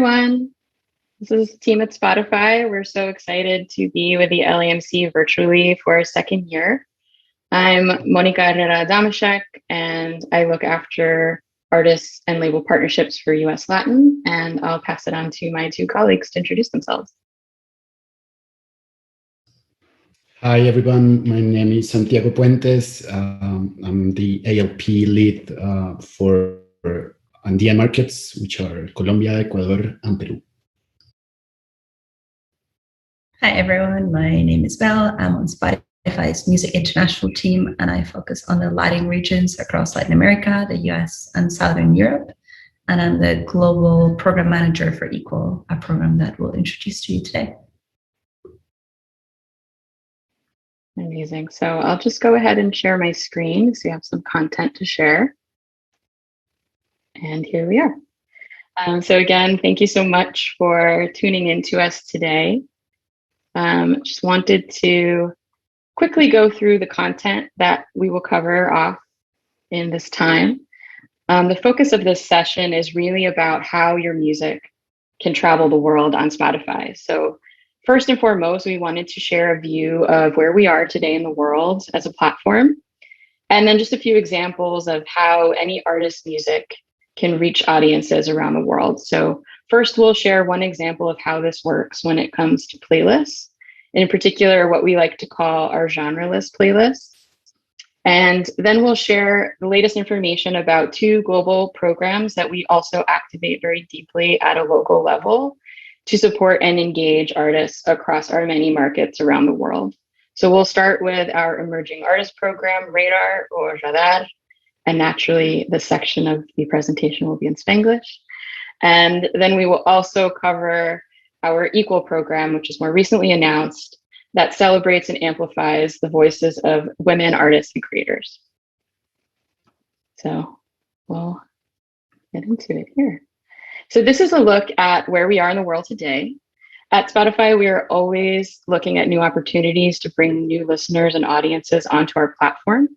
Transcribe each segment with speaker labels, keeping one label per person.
Speaker 1: everyone. This is the team at Spotify. We're so excited to be with the LAMC virtually for our second year. I'm Monica Herrera Damashek, and I look after artists and label partnerships for US Latin, and I'll pass it on to my two colleagues to introduce themselves.
Speaker 2: Hi, everyone. My name is Santiago Puentes. I'm the ALP lead for Andean markets, which are Colombia, Ecuador, and Peru.
Speaker 3: Hi, everyone. My name is Belle. I'm on Spotify's Music International team, and I focus on the Latin regions across Latin America, the US, and Southern Europe. And I'm the Global Program Manager for Equal, a program that we'll introduce to you today.
Speaker 1: Amazing. So I'll just go ahead and share my screen so you have some content to share. And here we are. So again, thank you so much for tuning in to us today. Just wanted to quickly go through the content that we will cover off in this time. The focus of this session is really about how your music can travel the world on Spotify. So first and foremost, we wanted to share a view of where we are today in the world as a platform, and then just a few examples of how any artist's music can reach audiences around the world. So first, we'll share one example of how this works when it comes to playlists, in particular, what we like to call our genre-less playlists. And then we'll share the latest information about two global programs that we also activate very deeply at a local level to support and engage artists across our many markets around the world. So we'll start with our emerging artist program, Radar or Radar. And naturally, the section of the presentation will be in Spanglish. And then we will also cover our Equal program, which is more recently announced, that celebrates and amplifies the voices of women artists and creators. So we'll get into it here. So this is a look at where we are in the world today. At Spotify, we are always looking at new opportunities to bring new listeners and audiences onto our platform.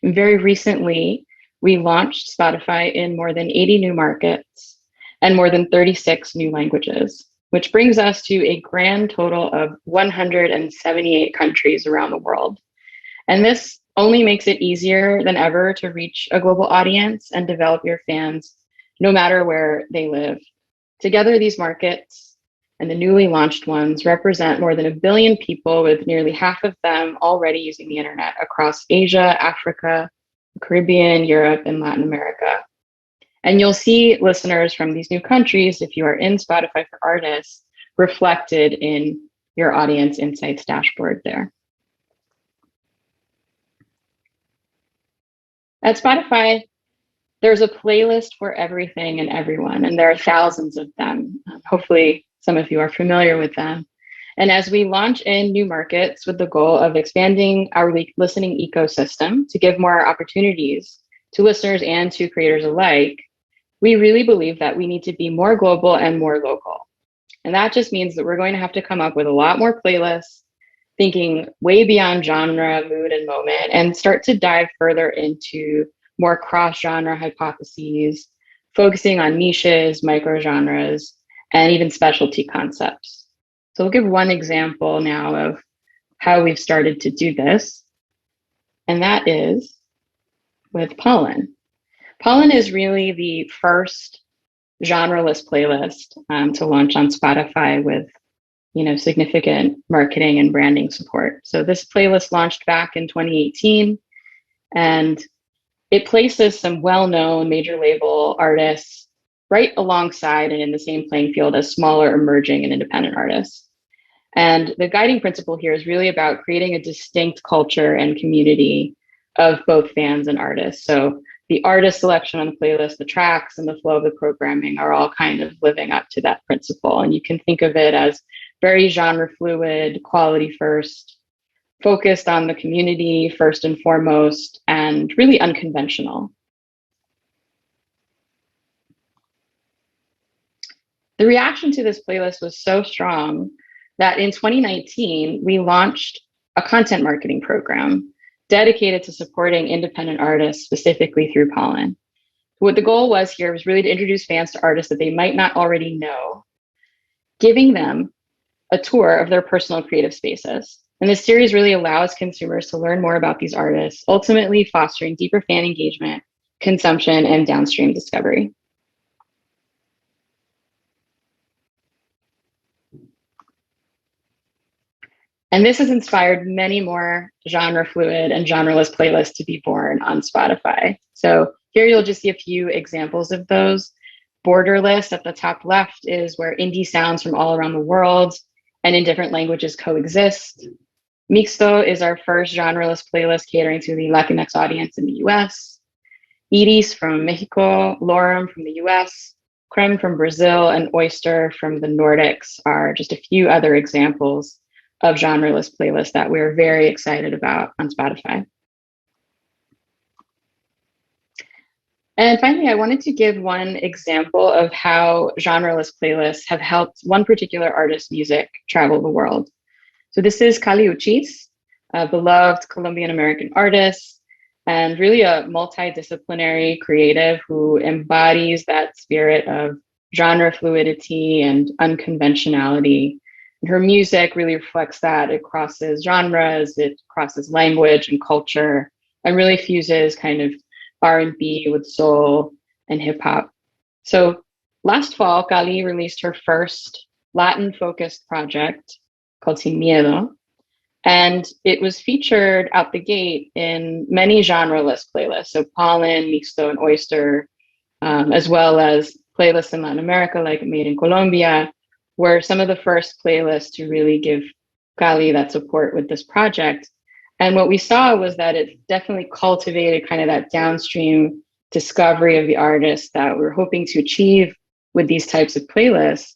Speaker 1: And very recently, we launched Spotify in more than 80 new markets and more than 36 new languages, which brings us to a grand total of 178 countries around the world. And this only makes it easier than ever to reach a global audience and develop your fans, no matter where they live. Together, these markets and the newly launched ones represent more than 1 billion people, with nearly half of them already using the internet across Asia, Africa, the Caribbean, Europe, and Latin America. And you'll see listeners from these new countries, if you are in Spotify for Artists, reflected in your audience insights dashboard there. At Spotify, there's a playlist for everything and everyone, and there are thousands of them. Hopefully, some of you are familiar with them. And as we launch in new markets with the goal of expanding our listening ecosystem to give more opportunities to listeners and to creators alike, we really believe that we need to be more global and more local. And that just means that we're going to have to come up with a lot more playlists, thinking way beyond genre, mood, and moment, and start to dive further into more cross-genre hypotheses, focusing on niches, micro-genres, and even specialty concepts. So we'll give one example now of how we've started to do this, and that is with Pollen. Pollen is really the first genre-less playlist to launch on Spotify with, significant marketing and branding support. So this playlist launched back in 2018, and it places some well-known major label artists right alongside and in the same playing field as smaller, emerging, and independent artists. And the guiding principle here is really about creating a distinct culture and community of both fans and artists. So the artist selection on the playlist, the tracks, and the flow of the programming are all kind of living up to that principle. And you can think of it as very genre fluid, quality first, focused on the community first and foremost, and really unconventional. The reaction to this playlist was so strong that in 2019, we launched a content marketing program dedicated to supporting independent artists, specifically through Pollen. What the goal was here was really to introduce fans to artists that they might not already know, giving them a tour of their personal creative spaces. And this series really allows consumers to learn more about these artists, ultimately fostering deeper fan engagement, consumption, and downstream discovery. And this has inspired many more genre fluid and genreless playlists to be born on Spotify. So here you'll just see a few examples of those. Borderless at the top left is where indie sounds from all around the world and in different languages coexist. Mixto is our first genreless playlist catering to the Latinx audience in the US. Iris from Mexico, Lorem from the US, Creme from Brazil, and Oyster from the Nordics are just a few other examples of genreless playlists that we're very excited about on Spotify. And finally, I wanted to give one example of how genreless playlists have helped one particular artist's music travel the world. So this is Kali Uchis, a beloved Colombian-American artist and really a multidisciplinary creative who embodies that spirit of genre fluidity and unconventionality. And her music really reflects that. It crosses genres, it crosses language and culture, and really fuses kind of R&B with soul and hip hop. So last fall, Kali released her first Latin-focused project called Sin Miedo, and it was featured out the gate in many genreless playlists, so Pollen, Mixto, and Oyster, as well as playlists in Latin America like Made in Colombia, were some of the first playlists to really give Kali that support with this project. And what we saw was that it definitely cultivated kind of that downstream discovery of the artist that we're hoping to achieve with these types of playlists.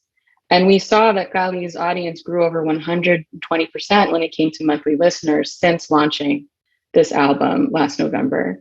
Speaker 1: And we saw that Kali's audience grew over 120% when it came to monthly listeners since launching this album last November.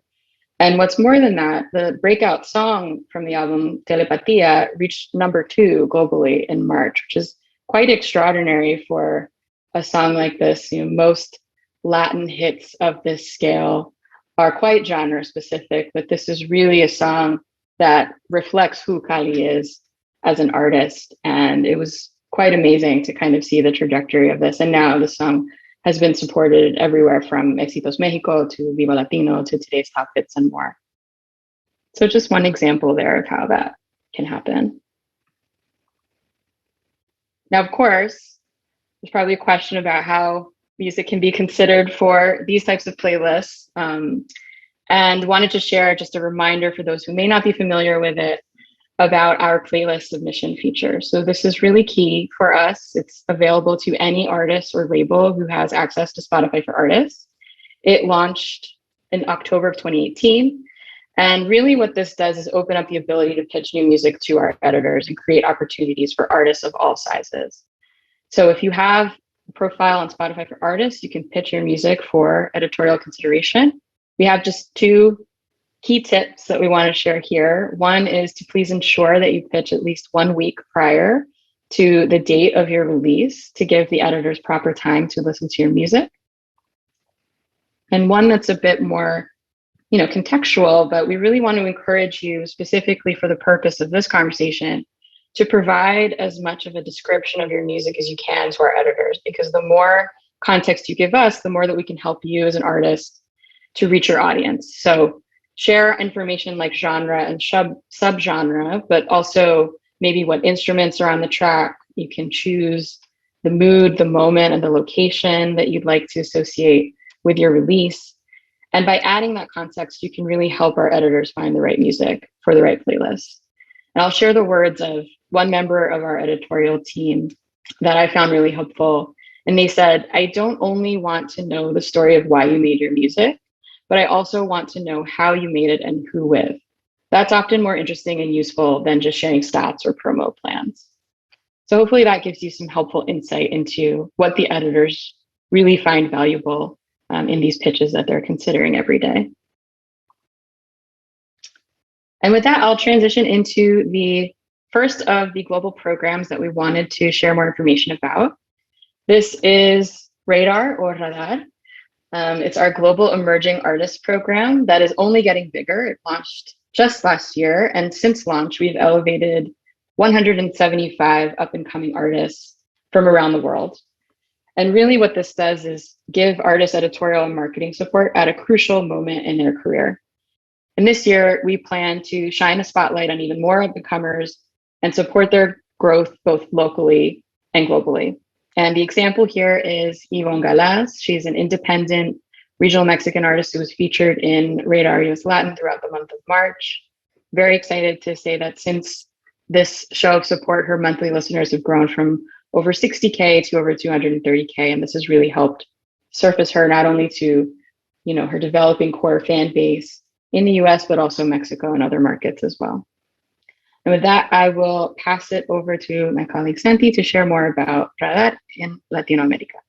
Speaker 1: And what's more than that, the breakout song from the album, Telepatia, reached #2 globally in March, which is quite extraordinary for a song like this. You know, most Latin hits of this scale are quite genre specific, but this is really a song that reflects who Kali is as an artist. And it was quite amazing to kind of see the trajectory of this. And now the song has been supported everywhere from Éxitos Mexico to Viva Latino to Today's Top Hits and more. So just one example there of how that can happen. Now, of course, there's probably a question about how music can be considered for these types of playlists, and wanted to share just a reminder for those who may not be familiar with it about our playlist submission feature. So this is really key for us. It's available to any artist or label who has access to Spotify for Artists. It launched in October of 2018. And really what this does is open up the ability to pitch new music to our editors and create opportunities for artists of all sizes. So if you have a profile on Spotify for Artists, you can pitch your music for editorial consideration. We have just two key tips that we want to share here. One is to please ensure that you pitch at least 1 week prior to the date of your release to give the editors proper time to listen to your music. And one that's a bit more, contextual, but we really want to encourage you specifically for the purpose of this conversation to provide as much of a description of your music as you can to our editors, because the more context you give us, the more that we can help you as an artist to reach your audience. So share information like genre and subgenre, but also maybe what instruments are on the track. You can choose the mood, the moment, and the location that you'd like to associate with your release. And by adding that context, you can really help our editors find the right music for the right playlist. And I'll share the words of one member of our editorial team that I found really helpful. And they said, "I don't only want to know the story of why you made your music, but I also want to know how you made it and who with. That's often more interesting and useful than just sharing stats or promo plans." So hopefully that gives you some helpful insight into what the editors really find valuable in these pitches that they're considering every day. And with that, I'll transition into the first of the global programs that we wanted to share more information about. This is Radar or Radar. It's our Global Emerging Artists Program that is only getting bigger. It launched just last year. And since launch, we've elevated 175 up and coming artists from around the world. And really what this does is give artists editorial and marketing support at a crucial moment in their career. And this year, we plan to shine a spotlight on even more up-and-comers and support their growth both locally and globally. And the example here is Yvonne Galaz. She's an independent regional Mexican artist who was featured in Radar US Latin throughout the month of March. Very excited to say that since this show of support, her monthly listeners have grown from over 60K to over 230K. And this has really helped surface her not only to, her developing core fan base in the US, but also Mexico and other markets as well. And with that, I will pass it over to my colleague Santi to share more about Radar in Latinoamérica.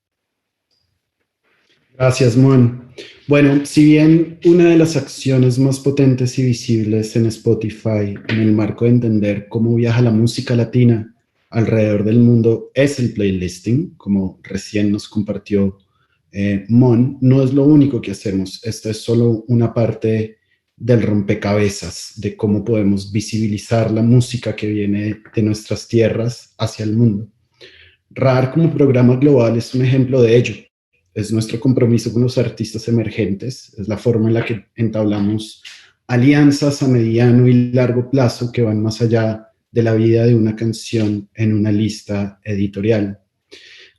Speaker 2: Gracias, Mon. Bueno, si bien una de las acciones más potentes y visibles en Spotify en el marco de entender cómo viaja la música latina alrededor del mundo es el playlisting, como recién nos compartió Mon, no es lo único que hacemos. Esto es solo una parte del rompecabezas de cómo podemos visibilizar la música que viene de nuestras tierras hacia el mundo. RAR como programa global es un ejemplo de ello. Es nuestro compromiso con los artistas emergentes, es la forma en la que entablamos alianzas a mediano y largo plazo que van más allá de la vida de una canción en una lista editorial.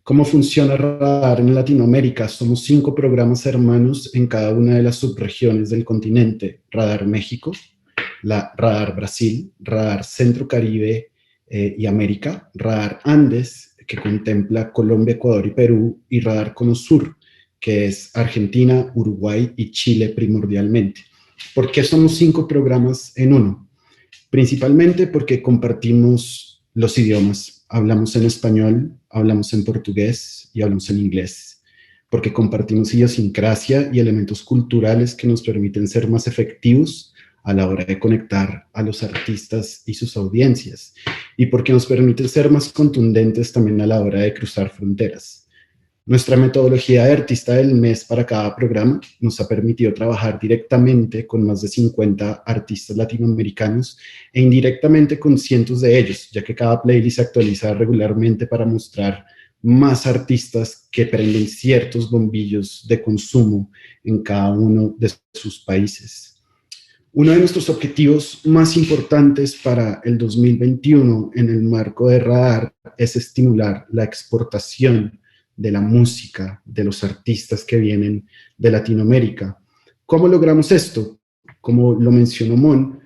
Speaker 2: ¿Cómo funciona Radar en Latinoamérica? Somos 5 programas hermanos en cada una de las subregiones del continente. Radar México, Radar Brasil, Radar Centro Caribe y América, Radar Andes, que contempla Colombia, Ecuador y Perú, y Radar Cono Sur, que es Argentina, Uruguay y Chile primordialmente. ¿Por qué somos 5 programas en uno? Principalmente porque compartimos los idiomas. Hablamos en español, hablamos en portugués y hablamos en inglés. Porque compartimos idiosincrasia y elementos culturales que nos permiten ser más efectivos a la hora de conectar a los artistas y sus audiencias, y porque nos permite ser más contundentes también a la hora de cruzar fronteras. Nuestra metodología de artista del mes para cada programa nos ha permitido trabajar directamente con más de 50 artistas latinoamericanos e indirectamente con cientos de ellos, ya que cada playlist se actualiza regularmente para mostrar más artistas que prenden ciertos bombillos de consumo en cada uno de sus países. Uno de nuestros objetivos más importantes para el 2021 en el marco de Radar es estimular la exportación de la música de los artistas que vienen de Latinoamérica. ¿Cómo logramos esto? Como lo mencionó Mon,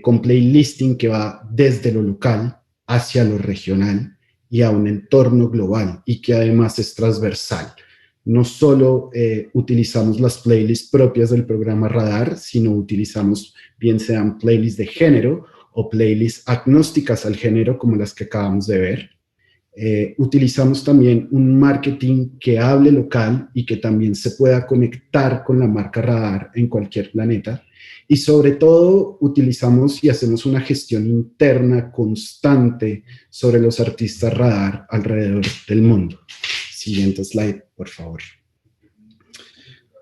Speaker 2: con playlisting que va desde lo local hacia lo regional y a un entorno global y que además es transversal. No solo utilizamos las playlists propias del programa Radar, sino utilizamos bien sean playlists de género o playlists agnósticas al género como las que acabamos de ver. Utilizamos también un marketing que hable local y que también se pueda conectar con la marca Radar en cualquier planeta. Y sobre todo utilizamos y hacemos una gestión interna constante sobre los artistas Radar alrededor del mundo. Siguiente slide, por favor.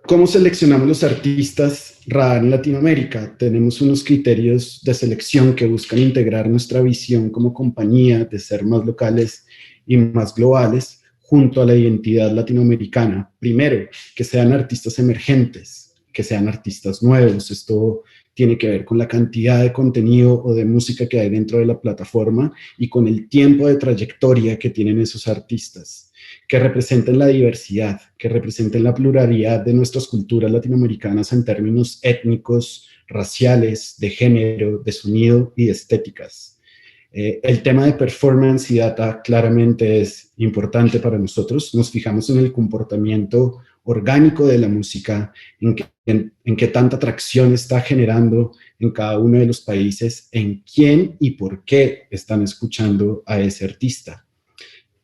Speaker 2: ¿Cómo seleccionamos los artistas Radar en Latinoamérica? Tenemos unos criterios de selección que buscan integrar nuestra visión como compañía de ser más locales y más globales junto a la identidad latinoamericana. Primero, que sean artistas emergentes, que sean artistas nuevos. Esto tiene que ver con la cantidad de contenido o de música que hay dentro de la plataforma y con el tiempo de trayectoria que tienen esos artistas, que representen la diversidad, que representen la pluralidad de nuestras culturas latinoamericanas en términos étnicos, raciales, de género, de sonido y de estéticas. El tema de performance y data claramente es importante para nosotros. Nos fijamos en el comportamiento orgánico de la música, en qué tanta atracción está generando en cada uno de los países, en quién y por qué están escuchando a ese artista.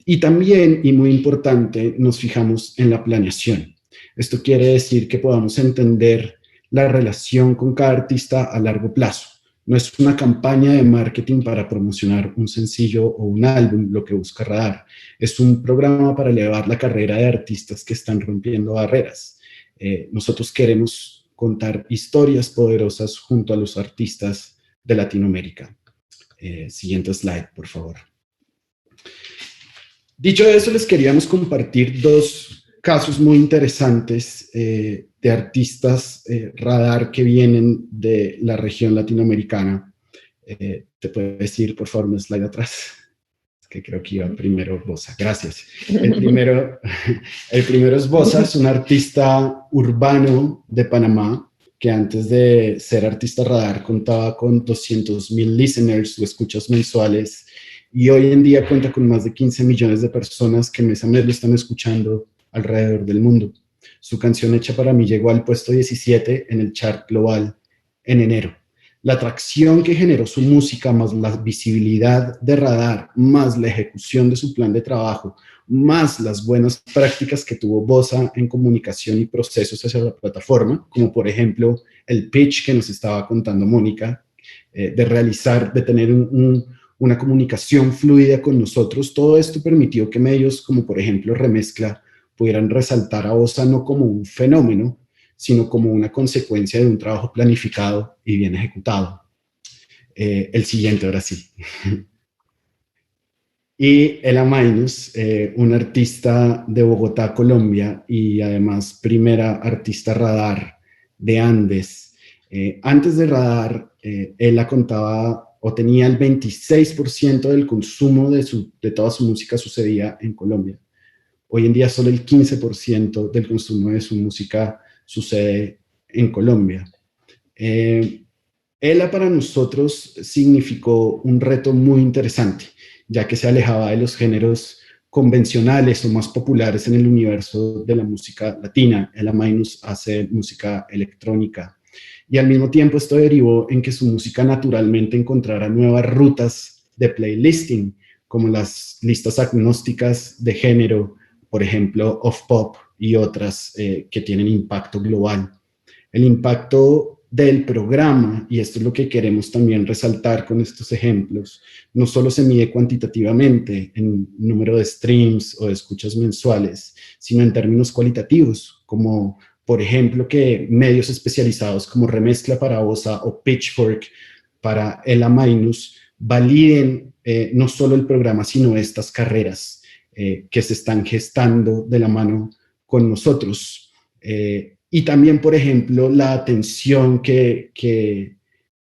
Speaker 2: Y también, y muy importante, nos fijamos en la planeación. Esto quiere decir que podamos entender la relación con cada artista a largo plazo. No es una campaña de marketing para promocionar un sencillo o un álbum lo que busca Radar. Es un programa para elevar la carrera de artistas que están rompiendo barreras. Nosotros queremos contar historias poderosas junto a los artistas de Latinoamérica. Siguiente slide, por favor. Dicho eso, les queríamos compartir dos casos muy interesantes de artistas radar que vienen de la región latinoamericana. ¿Te puedes ir, por favor, un slide atrás? Es que creo que iba primero Bosa. Gracias. El primero es Bosa, es un artista urbano de Panamá que antes de ser artista radar contaba con 200,000 listeners o escuchas mensuales, y hoy en día cuenta con más de 15 millones de personas que mes a mes lo están escuchando alrededor del mundo. Su canción Hecha para mí llegó al puesto 17 en el chart global en enero. La atracción que generó su música, más la visibilidad de radar, más la ejecución de su plan de trabajo, más las buenas prácticas que tuvo Bosa en comunicación y procesos hacia la plataforma, como por ejemplo el pitch que nos estaba contando Mónica, de tener una comunicación fluida con nosotros. Todo esto permitió que medios como por ejemplo Remezcla pudieran resaltar a Bosa no como un fenómeno, sino como una consecuencia de un trabajo planificado y bien ejecutado. El siguiente, ahora sí. Y LAMC, un artista de Bogotá, Colombia, y además primera artista radar de Andes. Antes de radar, ella contaba o tenía el 26% del consumo de toda su música sucedía en Colombia. Hoy en día solo el 15% del consumo de su música sucede en Colombia. Ella para nosotros significó un reto muy interesante, ya que se alejaba de los géneros convencionales o más populares en el universo de la música latina. Ella Minus hace música electrónica, y al mismo tiempo esto derivó en que su música naturalmente encontrara nuevas rutas de playlisting, como las listas agnósticas de género, por ejemplo, Off Pop y otras que tienen impacto global. El impacto del programa, y esto es lo que queremos también resaltar con estos ejemplos, no solo se mide cuantitativamente en número de streams o de escuchas mensuales, sino en términos cualitativos, como por ejemplo que medios especializados como Remezcla para Bosa o Pitchfork para LAMC validen no solo el programa, sino estas carreras que se están gestando de la mano con nosotros. Y también, por ejemplo, la atención que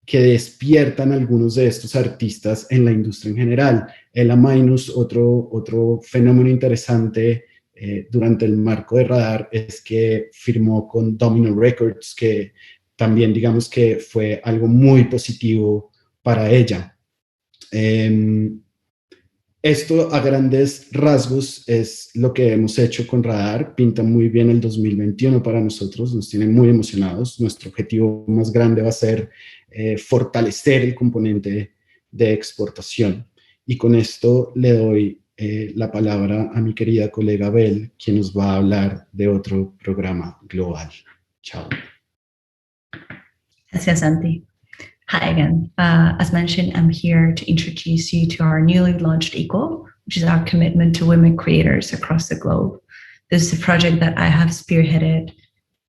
Speaker 2: despiertan algunos de estos artistas en la industria en general. LAMC, otro fenómeno interesante durante el marco de radar, es que firmó con Domino Records, que también digamos que fue algo muy positivo para ella. Esto a grandes rasgos es lo que hemos hecho con Radar. Pinta muy bien el 2021 para nosotros, nos tiene muy emocionados. Nuestro objetivo más grande va a ser fortalecer el componente de exportación. Y con esto le doy la palabra a mi querida colega Bel, quien nos va a hablar de otro programa global. Chao.
Speaker 3: Gracias, Santi. Hi again. As mentioned, I'm here to introduce you to our newly launched Equal, which is our commitment to women creators across the globe. This is a project that I have spearheaded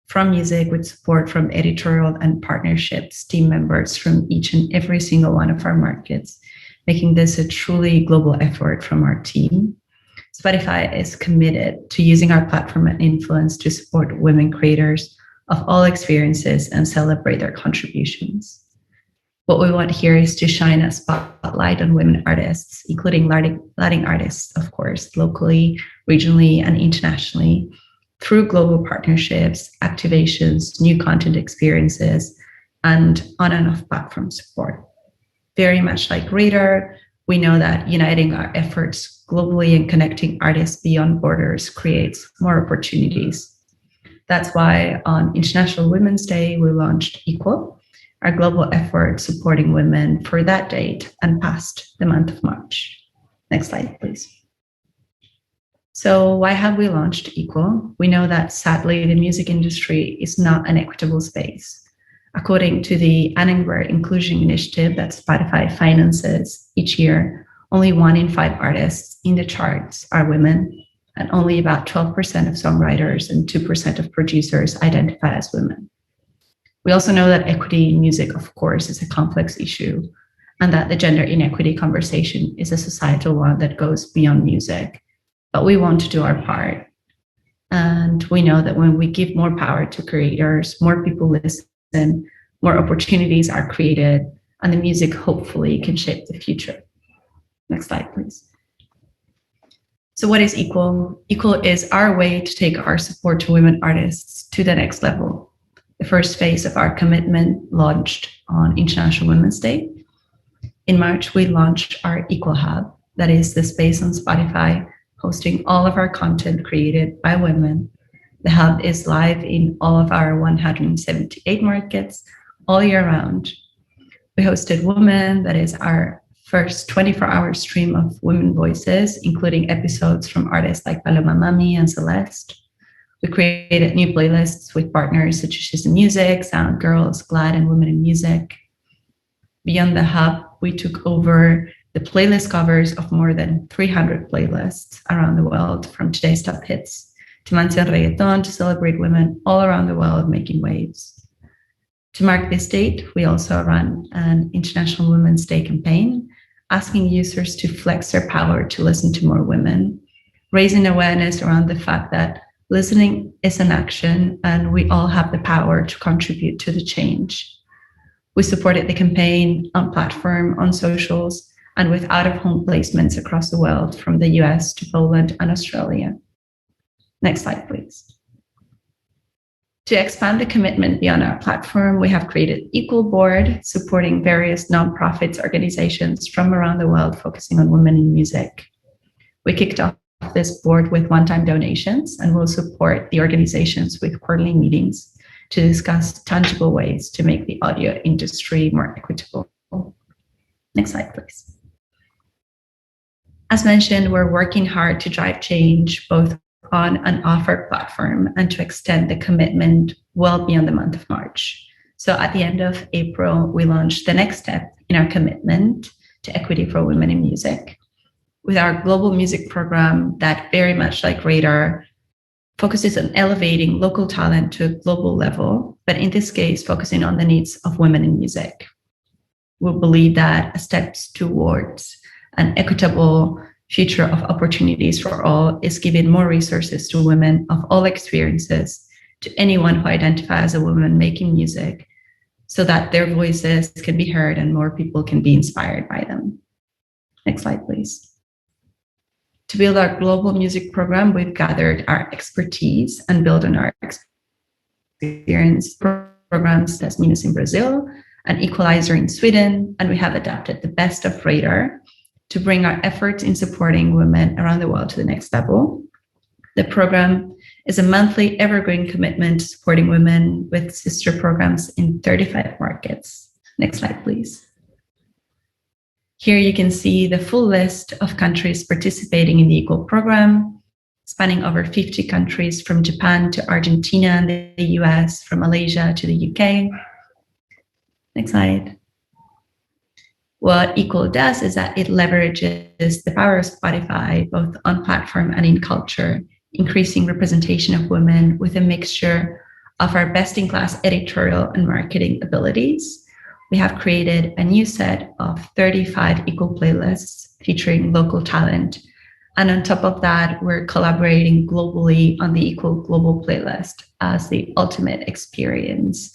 Speaker 3: from music with support from editorial and partnerships team members from each and every single one of our markets, making this a truly global effort from our team. Spotify is committed to using our platform and influence to support women creators of all experiences and celebrate their contributions. What we want here is to shine a spotlight on women artists, including Latin artists, of course, locally, regionally, and internationally, through global partnerships, activations, new content experiences, and on and off platform support. Very much like Radar, we know that uniting our efforts globally and connecting artists beyond borders creates more opportunities. That's why on International Women's Day, we launched Equal, our global effort supporting women for that date and past the month of March. Next slide, please. So why have we launched Equal? We know that sadly, the music industry is not an equitable space. According to the Annenberg Inclusion Initiative that Spotify finances each year, only 1 in 5 artists in the charts are women, and only about 12% of songwriters and 2% of producers identify as women. We also know that equity in music, of course, is a complex issue, and that the gender inequity conversation is a societal one that goes beyond music. But we want to do our part. And we know that when we give more power to creators, more people listen, more opportunities are created, and the music hopefully can shape the future. Next slide, please. So what is Equal? Equal is our way to take our support to women artists to the next level. The first phase of our commitment launched on International Women's Day. In March, we launched our Equal Hub, that is the space on Spotify hosting all of our content created by women. The hub is live in all of our 178 markets all year round. We hosted Women, that is our first 24-hour stream of women voices, including episodes from artists like Paloma Mami and Celeste. We created new playlists with partners such as She's in Music, Sound Girls, Glad, and Women in Music. Beyond the hub, we took over the playlist covers of more than 300 playlists around the world, from today's top hits to Mansión Reggaeton, to celebrate women all around the world making waves. To mark this date, we also ran an International Women's Day campaign, asking users to flex their power to listen to more women, raising awareness around the fact that listening is an action and we all have the power to contribute to the change. We supported the campaign on platform, on socials, and with out-of-home placements across the world, from the US to Poland and Australia. Next slide, please. To expand the commitment beyond our platform, we have created Equal Board, supporting various nonprofits organizations from around the world focusing on women in music. We kicked off this board with one-time donations and will support the organizations with quarterly meetings to discuss tangible ways to make the audio industry more equitable. Next slide, please. As mentioned, we're working hard to drive change both on and off our platform and to extend the commitment well beyond the month of March. So at the end of April, we launched the next step in our commitment to equity for women in music with our global music program that, very much like Radar, focuses on elevating local talent to a global level, but in this case, focusing on the needs of women in music. We believe that a step towards an equitable future of opportunities for all is giving more resources to women of all experiences, to anyone who identifies as a woman making music, so that their voices can be heard and more people can be inspired by them. Next slide, please. To build our global music program, we've gathered our expertise and built on our experience programs as Minas in Brazil, an Equalizer in Sweden, and we have adapted the best of Radar to bring our efforts in supporting women around the world to the next level. The program is a monthly evergreen commitment to supporting women with sister programs in 35 markets. Next slide, please. Here you can see the full list of countries participating in the Equal program, spanning over 50 countries, from Japan to Argentina and the US, from Malaysia to the UK. Next slide. What Equal does is that it leverages the power of Spotify, both on platform and in culture, increasing representation of women with a mixture of our best-in-class editorial and marketing abilities. We have created a new set of 35 Equal playlists featuring local talent. And on top of that, we're collaborating globally on the Equal Global playlist as the ultimate experience,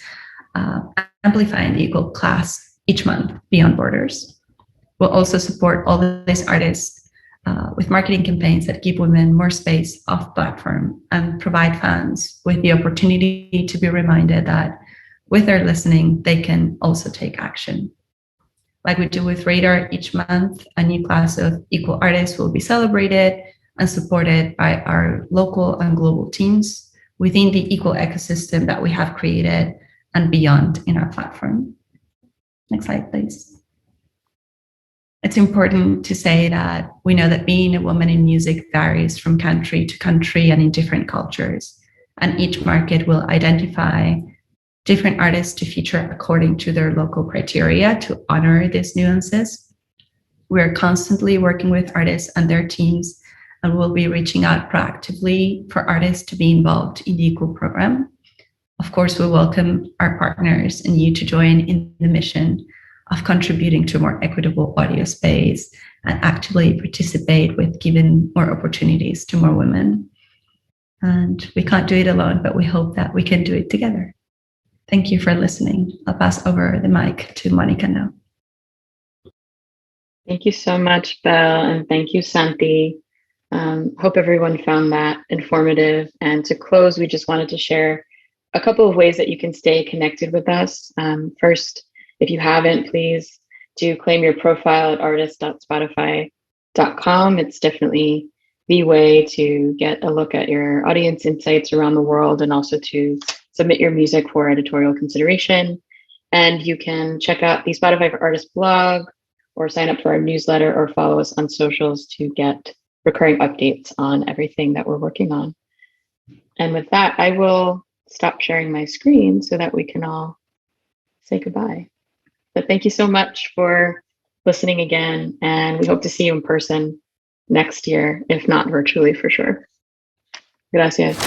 Speaker 3: amplifying the Equal class each month beyond borders. We'll also support all of these artists with marketing campaigns that give women more space off platform and provide fans with the opportunity to be reminded that with their listening, they can also take action. Like we do with Radar, each month, a new class of Equal artists will be celebrated and supported by our local and global teams within the Equal ecosystem that we have created and beyond in our platform. Next slide, please. It's important to say that we know that being a woman in music varies from country to country and in different cultures, and each market will identify different artists to feature according to their local criteria to honor these nuances. We're constantly working with artists and their teams, and we'll be reaching out proactively for artists to be involved in the Equal program. of course, we welcome our partners and you to join in the mission of contributing to a more equitable audio space and actively participate with giving more opportunities to more women. And we can't do it alone, but we hope that we can do it together. Thank you for listening. I'll pass over the mic to Monica now.
Speaker 1: Thank you so much, Belle, and thank you, Santi. Hope everyone found that informative. And to close, we just wanted to share a couple of ways that you can stay connected with us. First, if you haven't, please do claim your profile at artist.spotify.com. It's definitely the way to get a look at your audience insights around the world and also to submit your music for editorial consideration. And you can check out the Spotify for Artists blog or sign up for our newsletter or follow us on socials to get recurring updates on everything that we're working on. And with that, I will stop sharing my screen so that we can all say goodbye. But thank you so much for listening again, and we hope to see you in person next year, if not virtually for sure. Gracias.